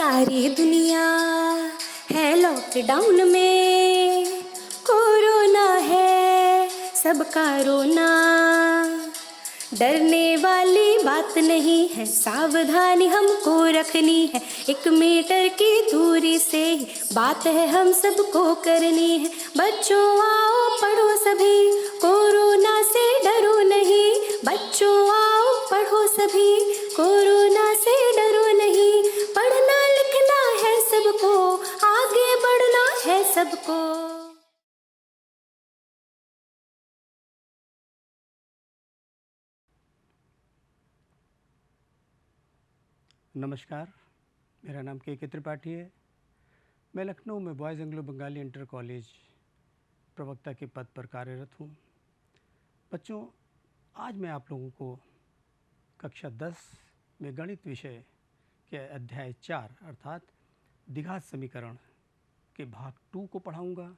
सारी दुनिया है लॉकडाउन में, कोरोना है सबका रोना। डरने वाली बात नहीं है, सावधानी हमको रखनी है। 1 मीटर की दूरी से ही बात है हम सबको करनी है। बच्चों आओ पढ़ो सभी, कोरोना से डरो नहीं। बच्चों आओ पढ़ो सभी, कोरोना से डरो नहीं। पढ़ना लिखना है सबको, आगे बढ़ना है सबको। नमस्कार, मेरा नाम के त्रिपाठी है। मैं लखनऊ में boys Anglo Bengali inter college प्रवक्ता के पद पर कार्यरत हूँ। बच्चों, आज मैं आप लोगों को कक्षा 10 में गणित विषय के अध्याय 4 अर्थात द्विघात समीकरण के भाग 2 को पढ़ाऊँगा।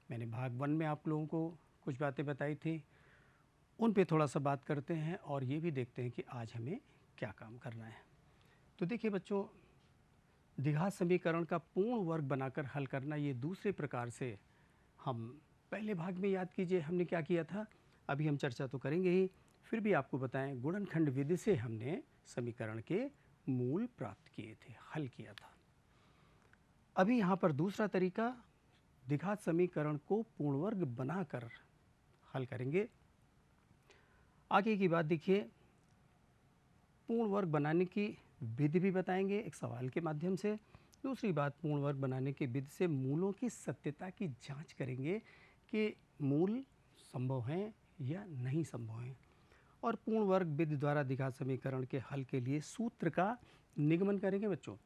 मैंने भाग 1 में आप लोगों को कुछ बातें बताई थी, उन पे थोड़ा सा बात करते हैं और ये भी देखते हैं कि आज हमें क्या काम करना है। तो देखिए बच्चों, द्विघात समीकरण का पूर्ण वर्ग बनाकर हल करना, ये दूसरे प्रकार से हम पहले भाग में याद कीजिए हमने क्या किया था। अभी हम चर्चा तो करेंगे ही, फिर भी आपको बताएं गुणनखंड विधि से हमने समीकरण के मूल प्राप्त किए थे, हल किया था। अभी यहाँ पर दूसरा तरीका, द्विघात समीकरण को पूर्ण वर्ग बनाकर हल करेंगे। आगे की बात देखिए, पूर्ण वर्ग बनाने की विधि भी बताएंगे एक सवाल के माध्यम से। दूसरी बात, पूर्ण वर्ग बनाने की विधि से मूलों की सत्यता की जांच करेंगे कि मूल संभव हैं या नहीं संभव हैं। और पूर्ण वर्ग विधि द्वारा द्विघात समीकरण के हल के लिए सूत्र का निगमन करेंगे बच्चों।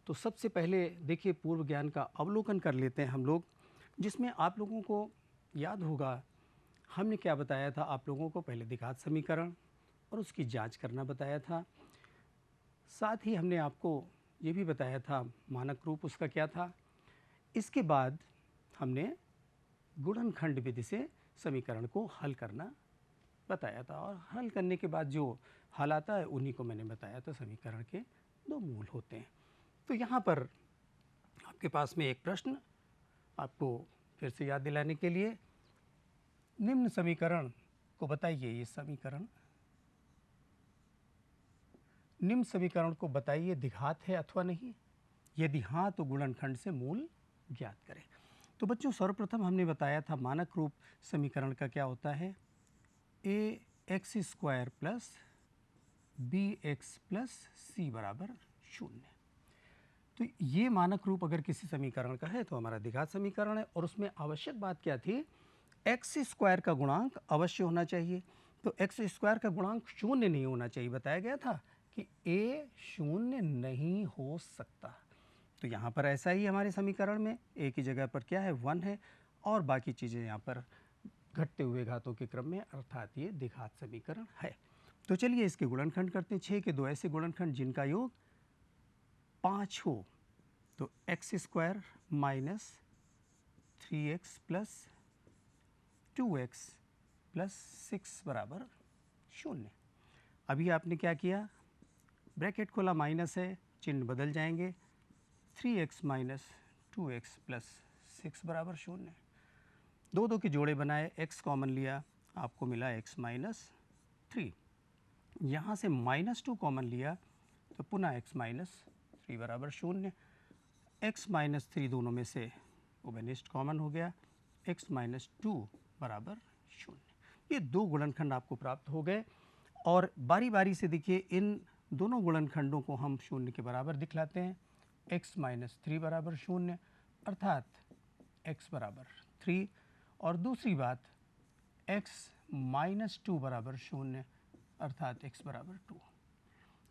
तो सबसे पहले देखिए, पूर्व ज्ञान का अवलोकन कर लेते हैं हम लोग, जिसमें आप लोगों को याद होगा हमने क्या बताया था आप लोगों को। पहले द्विघात समीकरण और उसकी जांच करना बताया था। साथ ही हमने आपको ये भी बताया था मानक रूप उसका क्या था। इसके बाद हमने गुणनखंड विधि से समीकरण को हल करना बताया था, और हल करने के बाद जो हल आता है उन्हीं को मैंने बताया था समीकरण के 2 मूल होते हैं। तो यहाँ पर आपके पास में एक प्रश्न आपको फिर से याद दिलाने के लिए, निम्न समीकरण को बताइए। ये समीकरण, निम्न समीकरण को बताइए द्विघात है अथवा नहीं। यदि हाँ तो गुणनखंड से मूल ज्ञात करें। तो बच्चों, सर्वप्रथम हमने बताया था मानक रूप समीकरण का क्या होता है, ax² प्लस bx प्लस सी बराबर 0। तो ये मानक रूप अगर किसी समीकरण का है तो हमारा द्विघात समीकरण है। और उसमें आवश्यक बात क्या थी, x² का गुणांक अवश्य होना चाहिए। तो x² का गुणांक 0 नहीं होना चाहिए। बताया गया था कि a 0 नहीं हो सकता। तो यहाँ पर ऐसा ही हमारे समीकरण में a की जगह पर क्या है, 1 है, और बाकी चीज़ें यहाँ पर घटते हुए घातों के क्रम में, अर्थात ये द्विघात समीकरण है। तो चलिए इसके गुणनखंड करते हैं। 6 के 2 ऐसे गुणनखंड जिनका योग 5 हो। तो x² minus 3x plus 2x plus 6 बराबर 0। अभी आपने क्या किया, ब्रैकेट खोला, माइनस है, चिन्ह बदल जाएंगे। 3x माइनस 2x प्लस 6 बराबर 0। 2 के जोड़े बनाए, x कॉमन लिया, आपको मिला x माइनस 3। यहाँ से -2 कॉमन लिया तो पुनः x माइनस 3 बराबर 0। x माइनस 3 दोनों में से उभयनिष्ठ कॉमन हो गया, x माइनस 2 बराबर 0। ये 2 गुणनखंड आपको प्राप्त हो गए। और बारी बारी से देखिए, इन दोनों गुणनखंडों को हम 0 के बराबर दिखलाते हैं। x माइनस 3 बराबर 0 अर्थात x बराबर 3, और दूसरी बात x माइनस 2 बराबर 0 अर्थात x बराबर 2।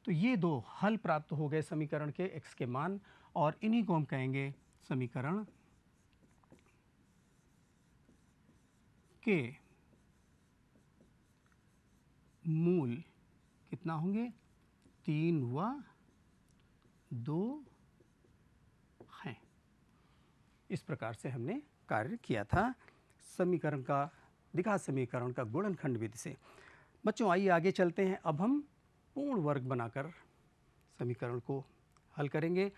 तो ये 2 हल प्राप्त हो गए समीकरण के x के मान, और इन्हीं को हम कहेंगे समीकरण के मूल कितना होंगे, 3 व 2 हैं। इस प्रकार से हमने कार्य किया था समीकरण का, द्विघात समीकरण का गुणनखंड विधि से। बच्चों आइए आगे चलते हैं। अब हम पूर्ण वर्ग बनाकर समीकरण को हल करेंगे,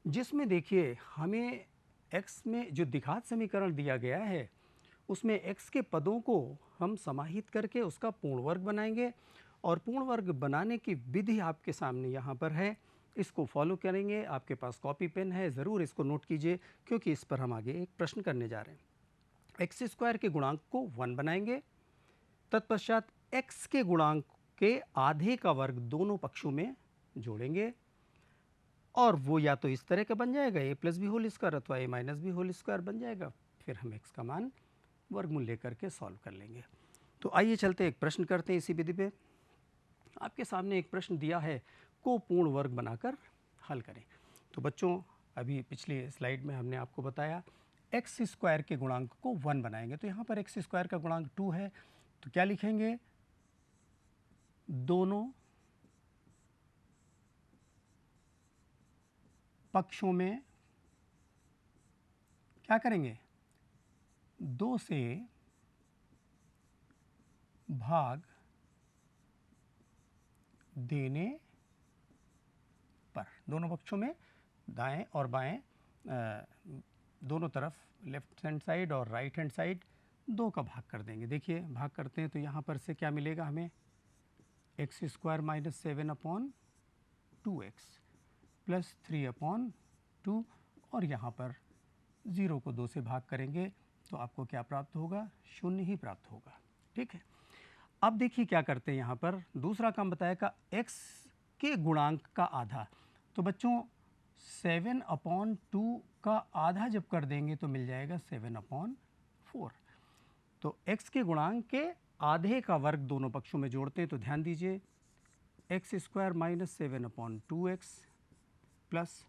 जिसमें देखिए हमें x में जो द्विघात समीकरण दिया गया है उसमें x के पदों को हम समाहित करके उसका पूर्ण वर्ग बनाएंगे और पूर्ण वर्ग बनाने की विधि आपके सामने यहाँ पर है, इसको फॉलो करेंगे। आपके पास कॉपी पेन है, ज़रूर इसको नोट कीजिए क्योंकि इस पर हम आगे एक प्रश्न करने जा रहे हैं। एक्स स्क्वायर के गुणांक को 1 बनाएंगे, तत्पश्चात x के गुणांक के आधे का वर्ग दोनों पक्षों में जोड़ेंगे और वो या तो इस तरह का बन जाएगा a plus b whole square अथवा a minus b whole square बन जाएगा। फिर हम x का मान वर्गमूल लेकर के सॉल्व कर लेंगे। तो आइए चलते एक प्रश्न करते हैं इसी विधि पे। आपके सामने एक प्रश्न दिया है, को पूर्ण वर्ग बनाकर हल करें। तो बच्चों अभी पिछली स्लाइड में हमने आपको बताया एक्स स्क्वायर के गुणांक को 1 बनाएंगे। तो यहाँ पर एक्स स्क्वायर का गुणांक 2 है, तो क्या लिखेंगे, दोनों पक्षों में क्या करेंगे, 2 से भाग देने पर, दोनों पक्षों में दाएं और बाएं दोनों तरफ लेफ्ट हैंड साइड और राइट हैंड साइड 2 का भाग कर देंगे। देखिए भाग करते हैं तो यहाँ पर से क्या मिलेगा हमें, x square minus 7 upon 2x plus 3 upon 2 और यहाँ पर 0 को 2 से भाग करेंगे तो आपको क्या प्राप्त होगा, 0 ही प्राप्त होगा। ठीक है, अब देखिए क्या करते हैं, यहाँ पर दूसरा काम बताएगा x के गुणांक का आधा। तो बच्चों 7 अपॉन 2 का आधा जब कर देंगे तो मिल जाएगा 7 अपॉन 4। तो x के गुणांक के आधे का वर्ग दोनों पक्षों में जोड़ते हैं। तो ध्यान दीजिए, x square minus 7 upon 2x plus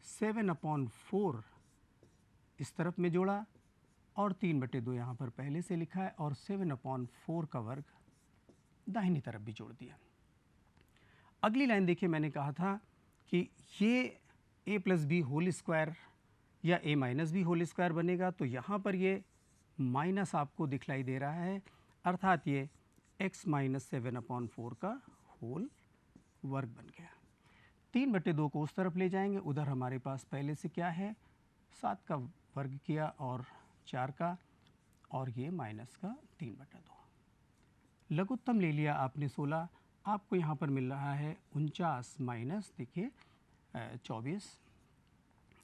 7 upon 4 इस तरफ में जोड़ा और 3/2 यहाँ पर पहले से लिखा है और 7 अपॉन 4 का वर्ग दाहिनी तरफ भी जोड़ दिया। अगली लाइन देखिए, मैंने कहा था कि ये a plus b whole square या a minus b whole square बनेगा, तो यहाँ पर ये माइनस आपको दिखलाई दे रहा है, अर्थात ये x माइनस 7 अपॉन 4 का होल वर्ग बन गया। 3/2 को उस तरफ ले जाएंगे, उधर हमारे पास पहले से क्या है, 7 का वर्ग किया और 4 का, और ये माइनस का 3/2। लघुत्तम ले लिया आपने 16, आपको यहाँ पर मिल रहा है 49 माइनस देखिए 24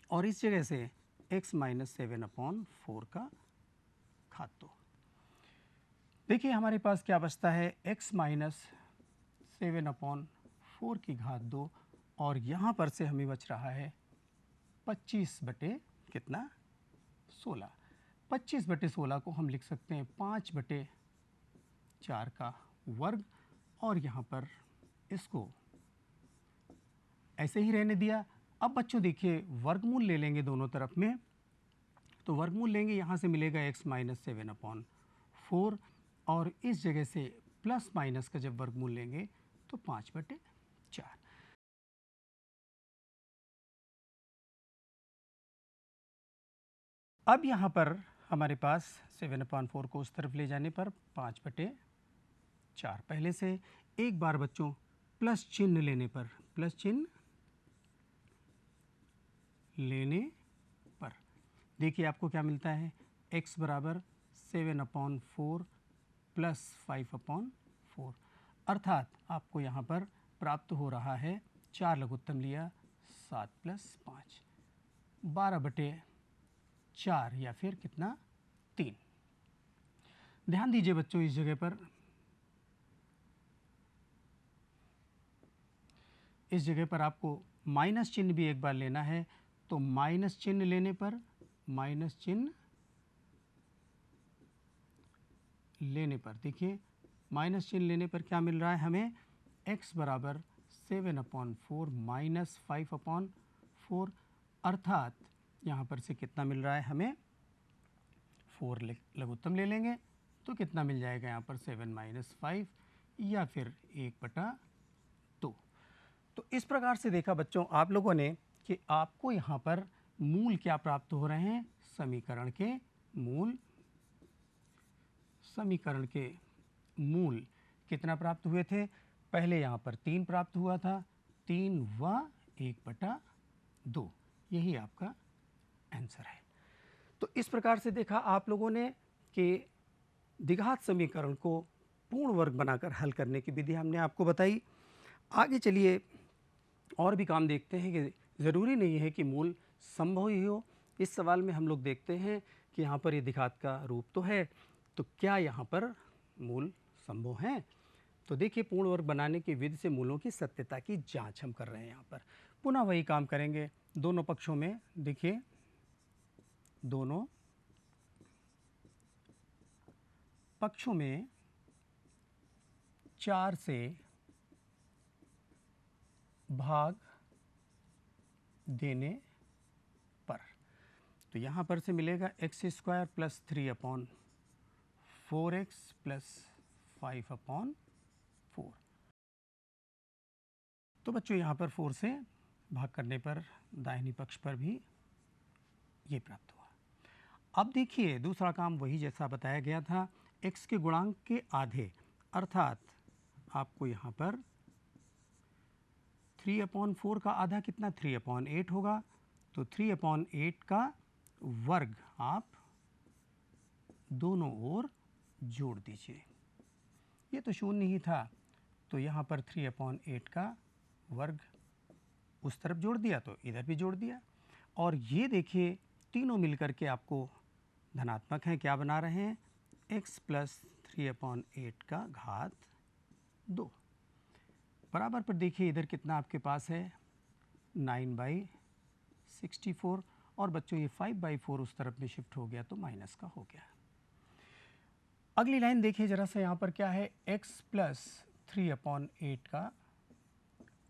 और इस जगह से x माइनस 7 अपॉन 4 का घात 2। देखिए हमारे पास क्या बचता है, x माइनस 7 अपॉन 4 की घात 2 और यहाँ पर से हमें बच रहा है 25 बटे कितना, 16। 25 बटे 16 को हम लिख सकते हैं 5/4 का वर्ग और यहाँ पर इसको ऐसे ही रहने दिया। अब बच्चों देखिए वर्गमूल ले लेंगे दोनों तरफ में, तो वर्गमूल लेंगे, यहाँ से मिलेगा x माइनस 7 अपॉन 4 और इस जगह से प्लस माइनस का जब वर्गमूल लेंगे तो 5/4। अब यहाँ पर हमारे पास 7 अपॉन 4 को उस तरफ ले जाने पर 5/4 पहले से। एक बार बच्चों प्लस चिन्ह लेने पर, प्लस चिन्ह लेने पर देखिए आपको क्या मिलता है, x बराबर 7 अपॉन 4 प्लस 5 अपॉन 4, अर्थात आपको यहाँ पर प्राप्त हो रहा है, 4 लघुत्तम लिया 7 प्लस 5, 12/4 या फिर कितना, 3। ध्यान दीजिए बच्चों इस जगह पर, इस जगह पर आपको माइनस चिन्ह भी एक बार लेना है, तो माइनस चिन्ह लेने पर, माइनस चिन्ह लेने पर देखिए माइनस चिन्ह लेने पर क्या मिल रहा है हमें, x बराबर 7 अपॉन 4 माइनस 5 अपॉन 4, अर्थात यहाँ पर से कितना मिल रहा है हमें, 4 लघुत्तम ले लेंगे तो कितना मिल जाएगा यहाँ पर, 7 माइनस 5 या फिर 1/2। तो इस प्रकार से देखा बच्चों आप लोगों ने कि आपको यहाँ पर मूल क्या प्राप्त हो रहे हैं, समीकरण के मूल, समीकरण के मूल कितना प्राप्त हुए थे, पहले यहाँ पर 3 प्राप्त हुआ था, 3 व 1/2 2, यही आपका आंसर है। तो इस प्रकार से देखा आप लोगों ने कि द्विघात समीकरण को पूर्ण वर्ग बनाकर हल करने की विधि हमने आपको बताई। आगे चलिए और भी काम देखते हैं कि ज़रूरी नहीं है कि मूल संभव ही हो। इस सवाल में हम लोग देखते हैं कि यहाँ पर ये द्विघात का रूप तो है, तो क्या यहाँ पर मूल संभव हैं? तो देखिए पूर्ण वर्ग बनाने की विधि से मूलों की सत्यता की जांच हम कर रहे हैं। यहाँ पर पुनः वही काम करेंगे। दोनों पक्षों में देखिए, दोनों पक्षों में 4 से भाग देने पर, तो यहाँ पर से मिलेगा x square plus 3/4x plus 5/4। तो बच्चों यहाँ पर 4 से भाग करने पर दाहिनी पक्ष पर भी ये प्राप्त हुआ। अब देखिए दूसरा काम वही जैसा बताया गया था, x के गुणांक के आधे, अर्थात आपको यहाँ पर 3/4 का आधा कितना 3/8 होगा, तो 3/8 का वर्ग आप दोनों ओर जोड़ दीजिए। ये तो शून्य ही था, तो यहाँ पर 3/8 का वर्ग उस तरफ जोड़ दिया तो इधर भी जोड़ दिया, और ये देखिए तीनों मिलकर के आपको धनात्मक हैं। क्या बना रहे हैं? x प्लस 3/8 का घात 2 बराबर पर देखिए इधर कितना आपके पास है 9/64, और बच्चों ये 5/4 उस तरफ में शिफ्ट हो गया तो माइनस का हो गया। अगली लाइन देखिए जरा सा, यहाँ पर क्या है, x प्लस 3/8 का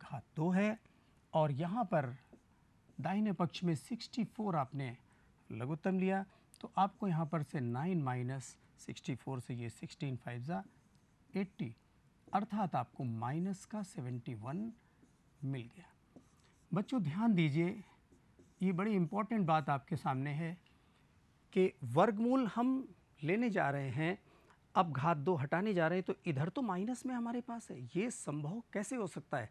घात 2 है, और यहाँ पर दाहिने पक्ष में 64 आपने लघुत्तम लिया, तो आपको यहाँ पर से 9 माइनस 64 से ये 16 5 80, अर्थात आपको माइनस का 71 मिल गया। बच्चों ध्यान दीजिए, ये बड़ी इम्पोर्टेंट बात आपके सामने है कि वर्गमूल हम लेने जा रहे हैं, अब घात 2 हटाने जा रहे हैं, तो इधर तो माइनस में हमारे पास है। ये संभव कैसे हो सकता है?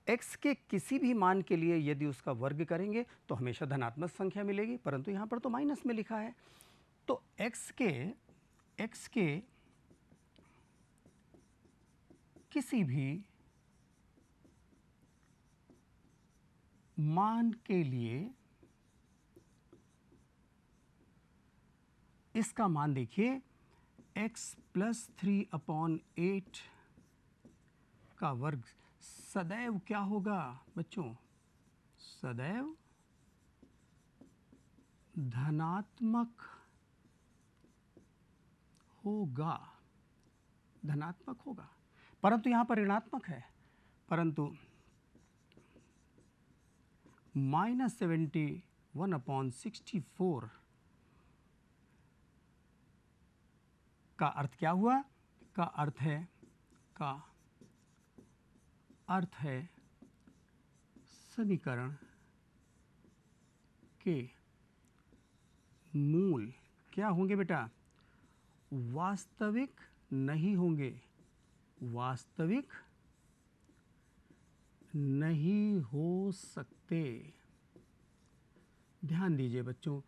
x के किसी भी मान के लिए यदि उसका वर्ग करेंगे तो हमेशा धनात्मक संख्या मिलेगी, परंतु यहाँ पर तो माइनस में लिखा है। तो x के किसी भी मान के लिए इसका मान देखिए x प्लस 3/8 का वर्ग सदैव क्या होगा बच्चों? सदैव धनात्मक होगा, धनात्मक होगा, परंतु यहाँ पर ऋणात्मक है। परंतु -71/64 का अर्थ क्या हुआ? का अर्थ है समीकरण के मूल क्या होंगे बेटा? वास्तविक नहीं होंगे, वास्तविक नहीं हो सकते। ध्यान दीजिए बच्चों,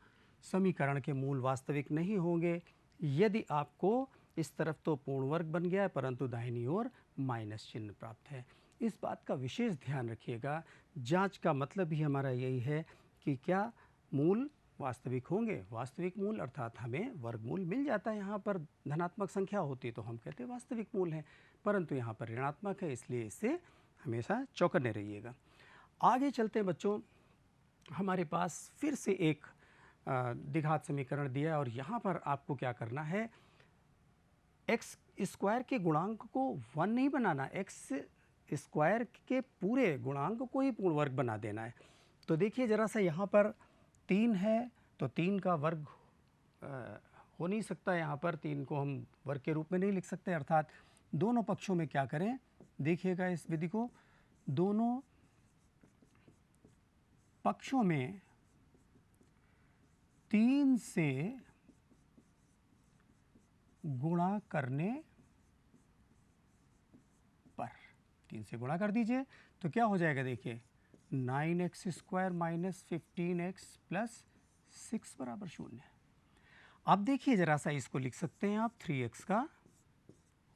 समीकरण के मूल वास्तविक नहीं होंगे यदि आपको इस तरफ तो पूर्ण वर्ग बन गया है परंतु दाहिनी ओर माइनस चिन्ह प्राप्त है। इस बात का विशेष ध्यान रखिएगा। जांच का मतलब ही हमारा यही है कि क्या मूल वास्तविक होंगे। वास्तविक मूल अर्थात हमें वर्गमूल मिल जाता है, यहाँ पर धनात्मक संख्या होती तो हम कहते हैं वास्तविक मूल है, परंतु यहाँ पर ऋणात्मक है, इसलिए इससे हमेशा चौकन्ने रहिएगा। आगे चलते हैं बच्चों, हमारे पास फिर से एक द्विघात समीकरण दिया है, और यहाँ पर आपको क्या करना है, एक्स स्क्वायर के गुणांक को 1 नहीं बनाना, एक्स स्क्वायर के पूरे गुणांक को ही पूर्ण वर्ग बना देना है। तो देखिए ज़रा सा, यहाँ पर 3 है तो 3 का वर्ग हो नहीं सकता, यहाँ पर 3 को हम वर्ग के रूप में नहीं लिख सकते, अर्थात दोनों पक्षों में क्या करें, देखिएगा इस विधि को, दोनों पक्षों में 3 से गुणा करने पर, 3 से गुणा कर दीजिए तो क्या हो जाएगा, देखिए 9x² माइनस 15x प्लस 6 बराबर 0। अब देखिए ज़रा सा, इसको लिख सकते हैं आप 3x का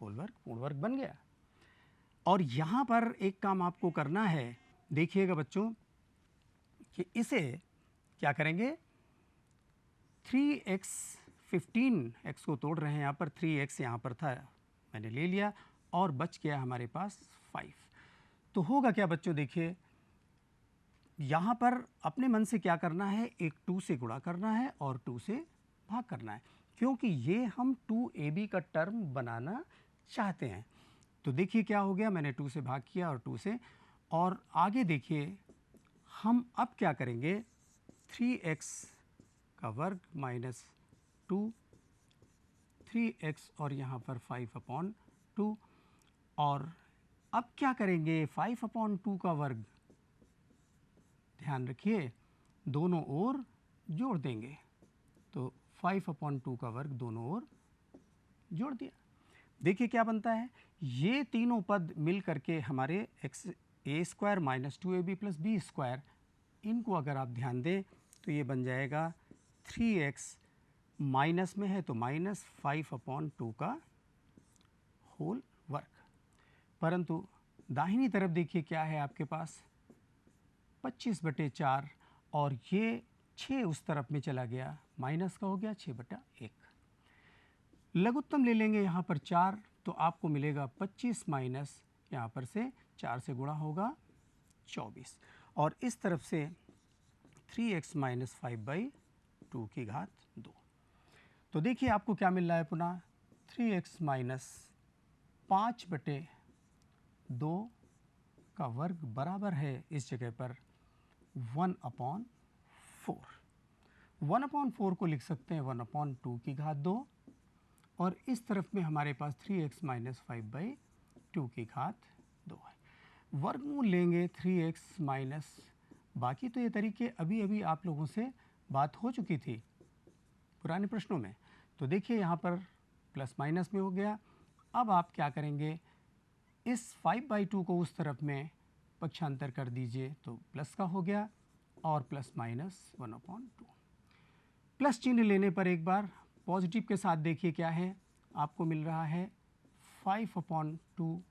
होल वर्ग, पूर्ण वर्ग बन गया। और यहाँ पर एक काम आपको करना है, देखिएगा बच्चों कि इसे क्या करेंगे, 3x 15x को तोड़ रहे हैं, यहाँ पर 3x यहाँ पर था, मैंने ले लिया और बच गया हमारे पास 5। तो होगा क्या बच्चों, देखिए यहाँ पर अपने मन से क्या करना है, एक 2 से गुणा करना है और 2 से भाग करना है, क्योंकि ये हम 2ab का टर्म बनाना चाहते हैं। तो देखिए क्या हो गया, मैंने 2 से भाग किया और 2 से, और आगे देखिए हम अब क्या करेंगे, 3x का वर्ग माइनस 2, 3x और यहाँ पर 5/2, और अब क्या करेंगे, 5/2 का वर्ग, ध्यान रखिए दोनों ओर जोड़ देंगे, तो 5/2 का वर्ग दोनों ओर जोड़ दिया। देखिए क्या बनता है, ये तीनों पद मिल करके हमारे a² minus 2ab plus b², इनको अगर आप ध्यान दें तो ये बन जाएगा 3x, माइनस में है तो माइनस 5/2 का होल वर्ग। परंतु दाहिनी तरफ देखिए क्या है आपके पास, 25/4, और ये 6 उस तरफ में चला गया, माइनस का हो गया 6/1। लघुत्तम ले लेंगे यहाँ पर 4, तो आपको मिलेगा 25 माइनस यहाँ पर से 4 से गुणा होगा 24, और इस तरफ से 3x माइनस 5/2 की घात 2। तो देखिए आपको क्या मिल रहा है, पुनः 3x माइनस 5/2 का वर्ग बराबर है इस जगह पर 1/4। 1/4 को लिख सकते हैं 1/2 की घात 2, और इस तरफ में हमारे पास 3x माइनस 5/2 की घात 2 है। वर्गमूल लेंगे 3x माइनस, बाकी तो ये तरीके अभी अभी आप लोगों से बात हो चुकी थी पुराने प्रश्नों में। तो देखिए यहाँ पर प्लस माइनस में हो गया। अब आप क्या करेंगे, इस 5/2 को उस तरफ में पक्षांतर कर दीजिए, तो प्लस का हो गया, और प्लस माइनस 1/2। प्लस चिन्ह लेने पर एक बार पॉजिटिव के साथ देखिए क्या है, आपको मिल रहा है 5/2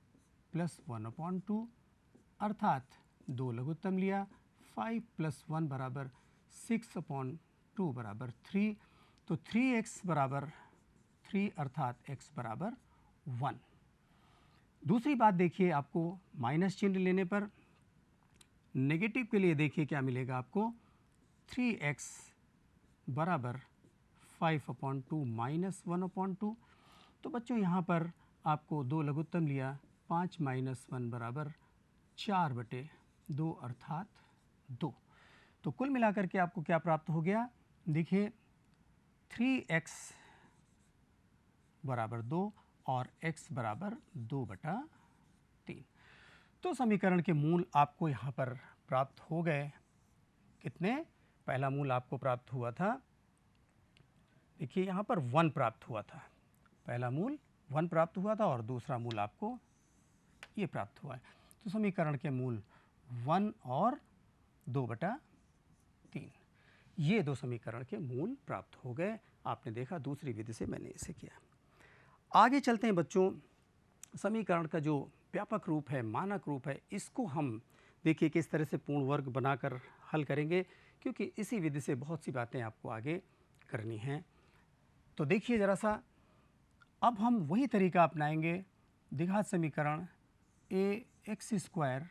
प्लस 1/2, अर्थात 2 लघुत्तम लिया, 5 + 1 बराबर 6/2 बराबर 3, तो 3x बराबर 3, अर्थात x बराबर 1। दूसरी बात देखिए, आपको माइनस चिन्ह लेने पर नेगेटिव के लिए देखिए क्या मिलेगा आपको, 3x बराबर 5/2 माइनस 1/2। तो बच्चों यहाँ पर आपको 2 लघुत्तम लिया, 5 माइनस 1 बराबर 4/2, अर्थात 2। तो कुल मिलाकर के आपको क्या प्राप्त हो गया, देखिए 3x बराबर 2 और x बराबर 2/3। तो समीकरण के मूल आपको यहाँ पर प्राप्त हो गए। कितने, पहला मूल आपको प्राप्त हुआ था, देखिए यहाँ पर 1 प्राप्त हुआ था, पहला मूल 1 प्राप्त हुआ था और दूसरा मूल आपको ये प्राप्त हुआ है। तो समीकरण के मूल 1 और 2/3, ये दो समीकरण के मूल प्राप्त हो गए। आपने देखा दूसरी विधि से मैंने इसे किया। आगे चलते हैं बच्चों, समीकरण का जो व्यापक रूप है, मानक रूप है, इसको हम देखिए किस तरह से पूर्ण वर्ग बनाकर हल करेंगे, क्योंकि इसी विधि से बहुत सी बातें आपको आगे करनी हैं। तो देखिए ज़रा सा, अब हम वही तरीका अपनाएंगे, द्विघात समीकरण ax²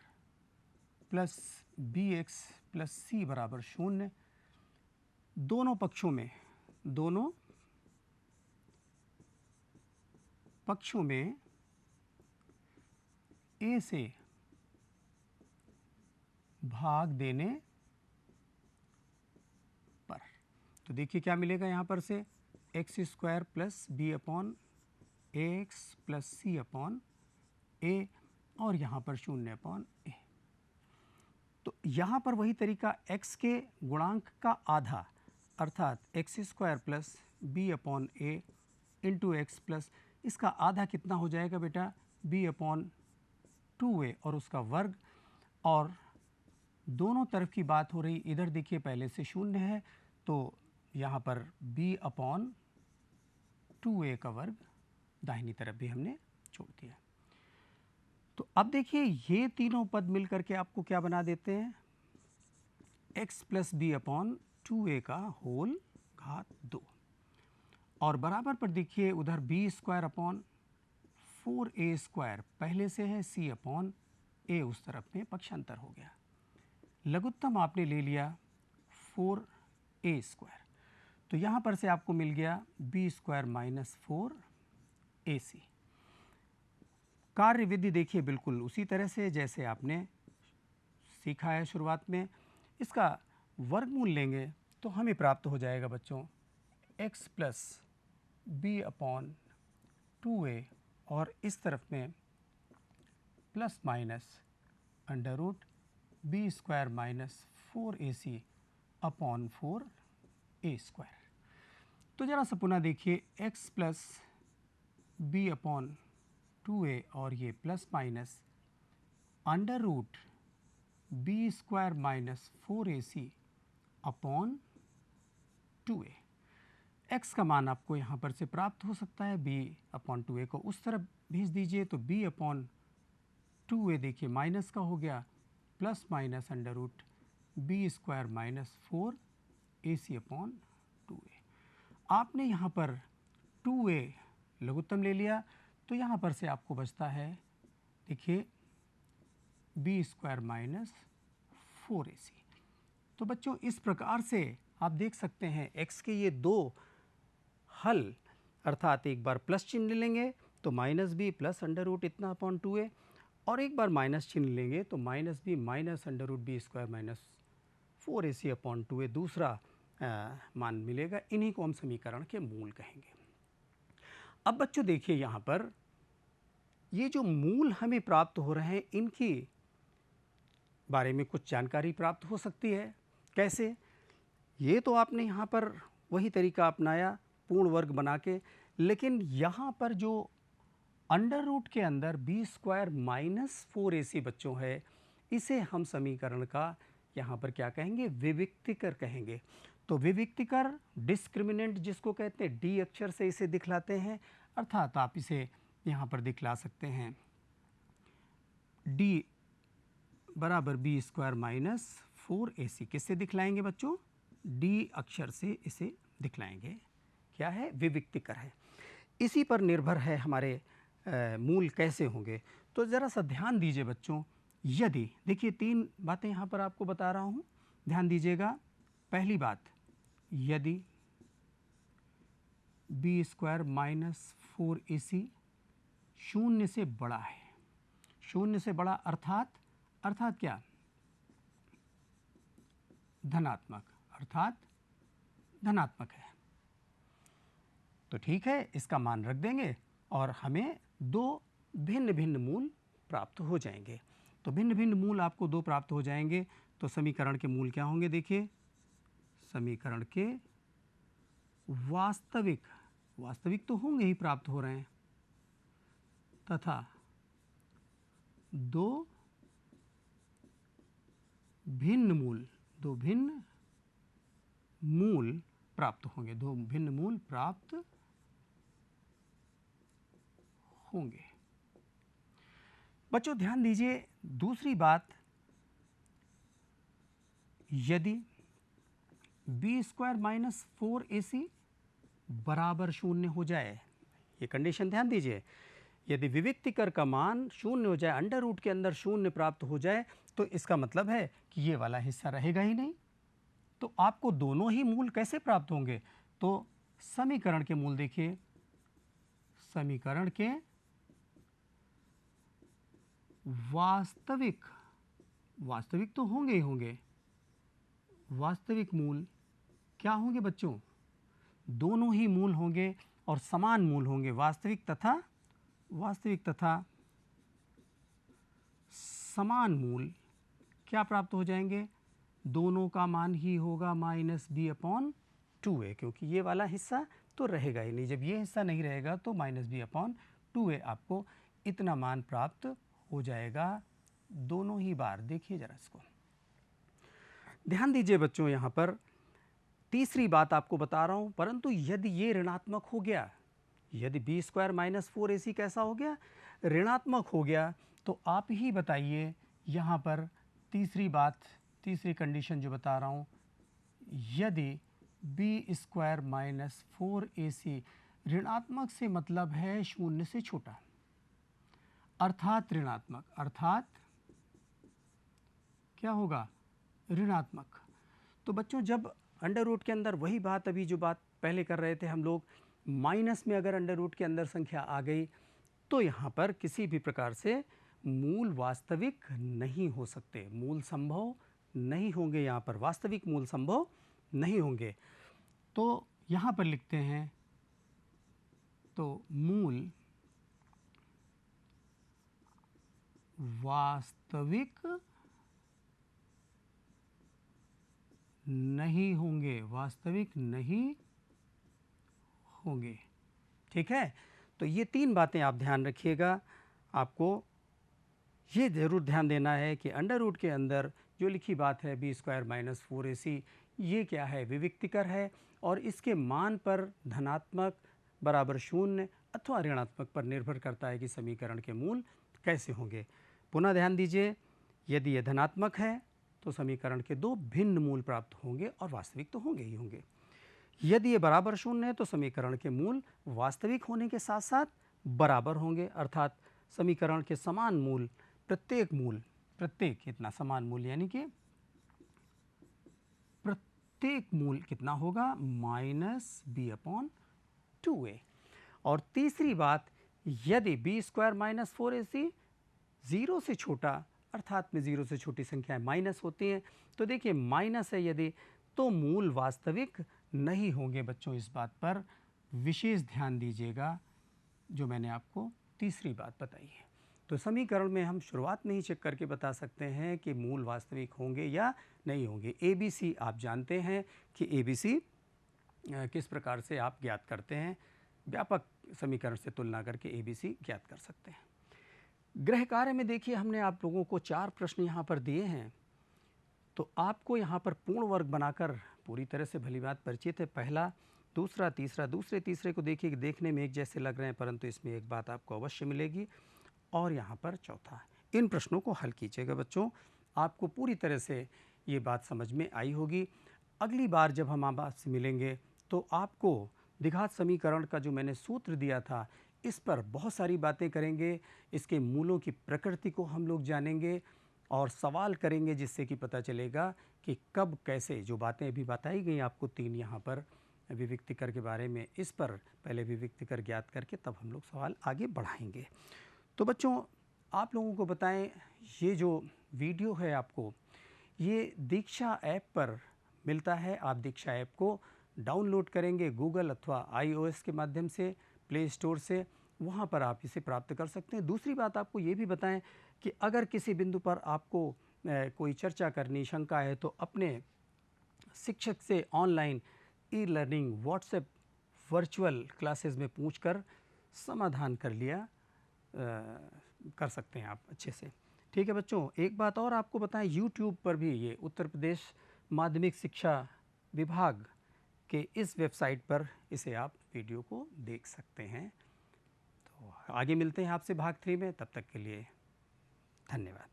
plus bx plus c बराबर 0, दोनों पक्षों में a से भाग देने पर, तो देखिए क्या मिलेगा यहाँ पर से, x² plus b/ax plus c/a, और यहाँ पर 0/a। तो यहाँ पर वही तरीका, x के गुणांक का आधा, अर्थात x² plus b/a into x plus, इसका आधा कितना हो जाएगा बेटा, b/2a और उसका वर्ग, और दोनों तरफ की बात हो रही, इधर देखिए पहले से शून्य है तो यहाँ पर b अपॉन 2a का वर्ग दाहिनी तरफ भी हमने छोड़ दिया। तो अब देखिए ये तीनों पद मिलकर के आपको क्या बना देते हैं, x plus B upon 2a का होल घात 2, और बराबर पर देखिए उधर b square upon 4a square पहले से है, c अपॉन a उस तरफ में पक्षांतर हो गया। लघुत्तम आपने ले लिया 4a स्क्वायर, तो यहाँ पर से आपको मिल गया b स्क्वायर माइनस 4ac। कार्य विधि देखिए बिल्कुल उसी तरह से जैसे आपने सीखा है शुरुआत में। इसका वर्गमूल लेंगे तो हमें प्राप्त हो जाएगा बच्चों x plus B upon 2a, और इस तरफ में plus minus under root b square minus 4ac upon 4a square. तो जरा सा पुनः देखिए x plus B upon 2a और ये plus minus under root b square minus 4ac upon 2a। x का मान आपको यहाँ पर से प्राप्त हो सकता है, b अपॉन 2a को उस तरफ भेज दीजिए तो b अपॉन 2a देखिए माइनस का हो गया, plus minus under root b square minus 4ac upon 2a। आपने यहाँ पर 2a लघुत्तम ले लिया तो यहाँ पर से आपको बचता है देखिए बी स्क्वायर माइनस 4ac। तो बच्चों इस प्रकार से आप देख सकते हैं x के ये दो हल, अर्थात एक बार प्लस चिन्ह ले लेंगे तो minus b plus under root इतना अपॉन 2a, और एक बार माइनस चिन्ह लेंगे तो minus b minus under root b square minus 4ac upon 2a दूसरा मान मिलेगा। इन्हीं को हम समीकरण के मूल कहेंगे। अब बच्चों देखिए यहाँ पर ये जो मूल हमें प्राप्त हो रहे हैं इनकी बारे में कुछ जानकारी प्राप्त हो सकती है। कैसे? ये तो आपने यहाँ पर वही तरीका अपनाया पूर्ण वर्ग बना के, लेकिन यहाँ पर जो अंडर रूट के अंदर बी स्क्वायर माइनस 4ac बच्चों है, इसे हम समीकरण का यहाँ पर क्या कहेंगे, विविक्तिकर कहेंगे। तो विविक्तिकर डिस्क्रिमिनेंट जिसको कहते हैं डी अक्षर से इसे दिखलाते हैं, अर्थात आप इसे यहाँ पर दिखला सकते हैं डी बराबर बी स्क्वायर माइनस 4ac। किससे दिखलाएंगे बच्चों, डी अक्षर से इसे दिखलाएंगे। क्या है, विविक्तिकर है। इसी पर निर्भर है हमारे मूल कैसे होंगे। तो ज़रा सा ध्यान दीजिए बच्चों, यदि देखिए तीन बातें यहाँ पर आपको बता रहा हूँ, ध्यान दीजिएगा। पहली बात, यदि बी स्क्वायर माइनस 4ac शून्य से बड़ा है, शून्य से बड़ा अर्थात क्या, धनात्मक, अर्थात धनात्मक है, तो ठीक है इसका मान रख देंगे और हमें दो भिन्न भिन्न मूल प्राप्त हो जाएंगे। तो भिन्न भिन्न मूल आपको दो प्राप्त हो जाएंगे। तो समीकरण के मूल क्या होंगे, देखिए समीकरण के वास्तविक तो होंगे ही, प्राप्त हो रहे हैं, तथा दो भिन्न मूल प्राप्त होंगे, दो भिन्न मूल प्राप्त होंगे। बच्चों ध्यान दीजिए दूसरी बात, यदि बी स्क्वायर माइनस 4ac बराबर शून्य हो जाए, ये कंडीशन ध्यान दीजिए, यदि विविक्तिकर का मान शून्य हो जाए, अंडर रूट के अंदर शून्य प्राप्त हो जाए, तो इसका मतलब है कि ये वाला हिस्सा रहेगा ही नहीं। तो आपको दोनों ही मूल कैसे प्राप्त होंगे, तो समीकरण के मूल देखिए, समीकरण के वास्तविक तो होंगे ही होंगे, वास्तविक मूल क्या होंगे बच्चों, दोनों ही मूल होंगे और समान मूल होंगे, वास्तविक तथा समान मूल क्या प्राप्त हो जाएंगे, दोनों का मान ही होगा माइनस बी अपॉन 2a, क्योंकि ये वाला हिस्सा तो रहेगा ही नहीं। जब ये हिस्सा नहीं रहेगा तो माइनस बी अपॉन 2a आपको इतना मान प्राप्त हो जाएगा दोनों ही बार। देखिए जरा इसको, ध्यान दीजिए बच्चों, यहाँ पर तीसरी बात आपको बता रहा हूँ, परंतु यदि ये ऋणात्मक हो गया, यदि बी स्क्वायर माइनस 4ac कैसा हो गया, ऋणात्मक हो गया, तो आप ही बताइए यहाँ पर तीसरी बात, तीसरी कंडीशन जो बता रहा हूँ, यदि बी स्क्वायर माइनस 4ac ऋणात्मक से मतलब है शून्य से छोटा, अर्थात ऋणात्मक, अर्थात क्या होगा, ऋणात्मक। तो बच्चों जब अंडर रूट के अंदर वही बात, अभी जो बात पहले कर रहे थे हम लोग, माइनस में अगर अंडर रूट के अंदर संख्या आ गई तो यहाँ पर किसी भी प्रकार से मूल वास्तविक नहीं हो सकते, मूल संभव नहीं होंगे, यहाँ पर वास्तविक मूल संभव नहीं होंगे। तो यहाँ पर लिखते हैं, तो मूल वास्तविक नहीं होंगे, वास्तविक नहीं होंगे। ठीक है, तो ये तीन बातें आप ध्यान रखिएगा। आपको ये ज़रूर ध्यान देना है कि अंडर रूट के अंदर जो लिखी बात है बी स्क्वायर माइनस 4ac, ये क्या है, विविक्तिकर है, और इसके मान पर धनात्मक बराबर शून्य अथवा ऋणात्मक पर निर्भर करता है कि समीकरण के मूल कैसे होंगे। पुनः ध्यान दीजिए, यदि ये धनात्मक है तो समीकरण के दो भिन्न मूल प्राप्त होंगे और वास्तविक तो होंगे ही होंगे। यदि ये बराबर शून्य है तो समीकरण के मूल वास्तविक होने के साथ साथ बराबर होंगे, अर्थात समीकरण के समान मूल, प्रत्येक इतना समान मूल, यानी कि प्रत्येक मूल कितना होगा, माइनस बी अपॉन 2a। और तीसरी बात, यदि बी स्क्वायर माइनस 4ac 0 से छोटा, अर्थात में 0 से छोटी संख्याएं माइनस होती हैं, तो देखिए माइनस है यदि, तो मूल वास्तविक नहीं होंगे। बच्चों इस बात पर विशेष ध्यान दीजिएगा जो मैंने आपको तीसरी बात बताई है। तो समीकरण में हम शुरुआत में ही चेक करके बता सकते हैं कि मूल वास्तविक होंगे या नहीं होंगे। ABC आप जानते हैं कि ABC किस प्रकार से आप ज्ञात करते हैं, व्यापक समीकरण से तुलना करके ABC ज्ञात कर सकते हैं। गृह कार्य में देखिए, हमने आप लोगों को 4 प्रश्न यहाँ पर दिए हैं, तो आपको यहाँ पर पूर्ण वर्ग बनाकर पूरी तरह से भली बात परिचित है। पहला, दूसरा, तीसरा, तीसरे को देखिए, देखने में एक जैसे लग रहे हैं, परंतु इसमें एक बात आपको अवश्य मिलेगी, और यहाँ पर चौथा। इन प्रश्नों को हल कीजिएगा बच्चों, आपको पूरी तरह से ये बात समझ में आई होगी। अगली बार जब हम आपसे मिलेंगे तो आपको द्विघात समीकरण का जो मैंने सूत्र दिया था, इस पर बहुत सारी बातें करेंगे, इसके मूलों की प्रकृति को हम लोग जानेंगे और सवाल करेंगे, जिससे कि पता चलेगा कि कब कैसे, जो बातें अभी बताई गई आपको 3 यहाँ पर विविक्तिकर के बारे में, इस पर पहले विविक्तिकर ज्ञात करके तब हम लोग सवाल आगे बढ़ाएंगे। तो बच्चों आप लोगों को बताएं, ये जो वीडियो है आपको ये दीक्षा ऐप पर मिलता है। आप दीक्षा ऐप को डाउनलोड करेंगे गूगल अथवा iOS के माध्यम से, प्ले स्टोर से, वहाँ पर आप इसे प्राप्त कर सकते हैं। दूसरी बात आपको ये भी बताएं कि अगर किसी बिंदु पर आपको कोई चर्चा करनी, शंका है, तो अपने शिक्षक से online e learning WhatsApp virtual classes में पूछकर समाधान कर सकते हैं आप अच्छे से। ठीक है बच्चों, एक बात और आपको बताएं, YouTube पर भी ये उत्तर प्रदेश माध्यमिक शिक्षा विभाग के इस वेबसाइट पर इसे आप वीडियो को देख सकते हैं। तो आगे मिलते हैं आपसे भाग 3 में, तब तक के लिए धन्यवाद।